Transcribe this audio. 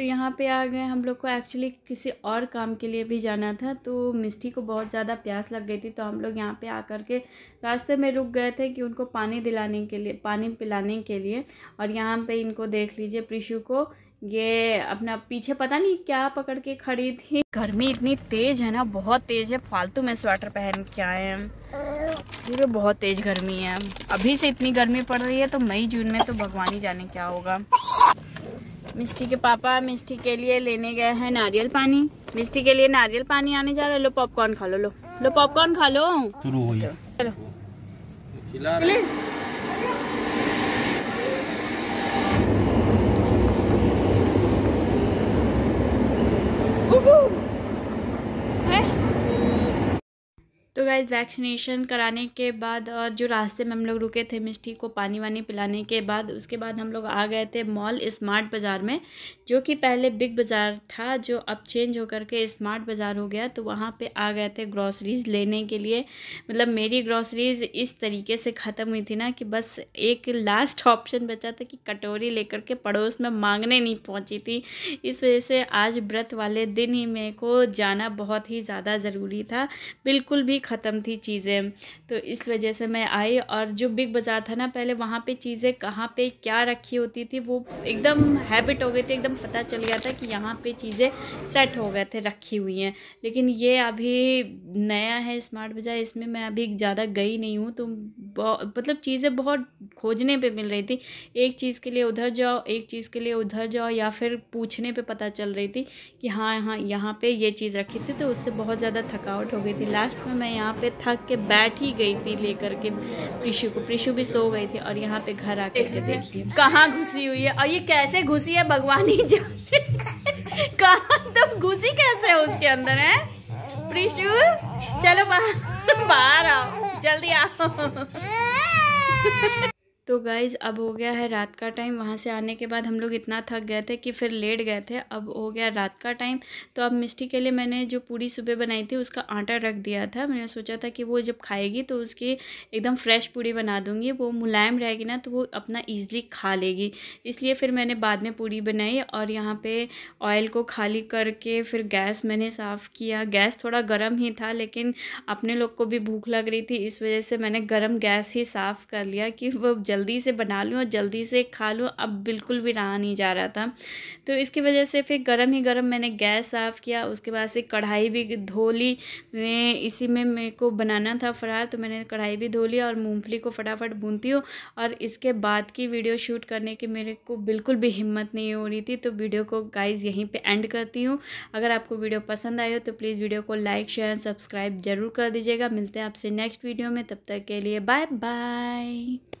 तो यहाँ पे आ गए हम लोग को। एक्चुअली किसी और काम के लिए भी जाना था, तो मिष्टी को बहुत ज़्यादा प्यास लग गई थी, तो हम लोग यहाँ पे आकर के रास्ते में रुक गए थे कि उनको पानी दिलाने के लिए, पानी पिलाने के लिए। और यहाँ पे इनको देख लीजिए, प्रिशु को ये अपना पीछे पता नहीं क्या पकड़ के खड़ी थी। गर्मी इतनी तेज़ है ना, बहुत तेज़ है, फालतू में स्वेटर पहन के आए हैं। ये बहुत तेज़ गर्मी है, अभी से इतनी गर्मी पड़ रही है, तो मई जून में तो भगवान ही जाने क्या होगा। मिष्टी के पापा मिष्टी के लिए लेने गए हैं नारियल पानी। मिष्टी के लिए नारियल पानी आने जा रहा है। लो पॉपकॉर्न खा लो, लो पॉपकॉर्न खा लो। शुरू हुई, चलो खिला तो गाइस वैक्सीनेशन कराने के बाद और जो रास्ते में हम लोग रुके थे मिष्टी को पानी वानी पिलाने के बाद, उसके बाद हम लोग आ गए थे मॉल स्मार्ट बाज़ार में, जो कि पहले बिग बाज़ार था, जो अब चेंज होकर के स्मार्ट बाज़ार हो गया। तो वहाँ पे आ गए थे ग्रॉसरीज़ लेने के लिए। मतलब मेरी ग्रॉसरीज़ इस तरीके से ख़त्म हुई थी ना कि बस एक लास्ट ऑप्शन बचा था कि कटोरी लेकर के पड़ोस में मांगने नहीं पहुँची थी। इस वजह से आज व्रत वाले दिन ही मेरे को जाना बहुत ही ज़्यादा ज़रूरी था, बिल्कुल भी ख़त्म थी चीज़ें। तो इस वजह से मैं आई। और जो बिग बाज़ार था ना, पहले वहाँ पे चीज़ें कहाँ पे क्या रखी होती थी वो एकदम हैबिट हो गई थी, एकदम पता चल गया था कि यहाँ पे चीज़ें सेट हो गए थे, रखी हुई हैं। लेकिन ये अभी नया है स्मार्ट बाज़ार, इसमें मैं अभी ज़्यादा गई नहीं हूँ, तो मतलब चीज़ें बहुत खोजने पे मिल रही थी। एक चीज़ के लिए उधर जाओ, एक चीज़ के लिए उधर जाओ, या फिर पूछने पे पता चल रही थी कि हाँ यहाँ पे ये चीज़ रखी थी। तो उससे बहुत ज़्यादा थकावट हो गई थी। लास्ट में मैं यहाँ पे थक के बैठ ही गई थी लेकर के प्रिशु को। प्रिशु भी सो गई थी। और यहाँ पे घर आकर के देखिए कहाँ घुसी हुई है, और ये कैसे घुसी है भगवान ही जाने। कहाँ तुम घुसी कैसे हो उसके अंदर है प्रिशु? चलो बाहर आओ, जल्दी आओ। तो गाइज़ अब हो गया है रात का टाइम। वहाँ से आने के बाद हम लोग इतना थक गए थे कि फिर लेट गए थे। अब हो गया रात का टाइम। तो अब मिष्टी के लिए मैंने जो पूड़ी सुबह बनाई थी उसका आटा रख दिया था। मैंने सोचा था कि वो जब खाएगी तो उसकी एकदम फ्रेश पूड़ी बना दूँगी, वो मुलायम रहेगी ना तो वो अपना ईज़िली खा लेगी। इसलिए फिर मैंने बाद में पूड़ी बनाई। और यहाँ पर ऑयल को खाली करके फिर गैस मैंने साफ़ किया। गैस थोड़ा गर्म ही था, लेकिन अपने लोग को भी भूख लग रही थी, इस वजह से मैंने गर्म गैस ही साफ़ कर लिया कि वो जल्दी से बना लूँ और जल्दी से खा लूँ। अब बिल्कुल भी रहा नहीं जा रहा था, तो इसकी वजह से फिर गरम ही गरम मैंने गैस साफ़ किया। उसके बाद से कढ़ाई भी धो ली। मैं इसी में मेरे को बनाना था फरार, तो मैंने कढ़ाई भी धो लिया और मूंगफली को फटाफट भूनती हूँ। और इसके बाद की वीडियो शूट करने की मेरे को बिल्कुल भी हिम्मत नहीं हो रही थी, तो वीडियो को गाइज़ यहीं पर एंड करती हूँ। अगर आपको वीडियो पसंद आई हो तो प्लीज़ वीडियो को लाइक शेयर सब्सक्राइब ज़रूर कर दीजिएगा। मिलते हैं आपसे नेक्स्ट वीडियो में, तब तक के लिए बाय बाय।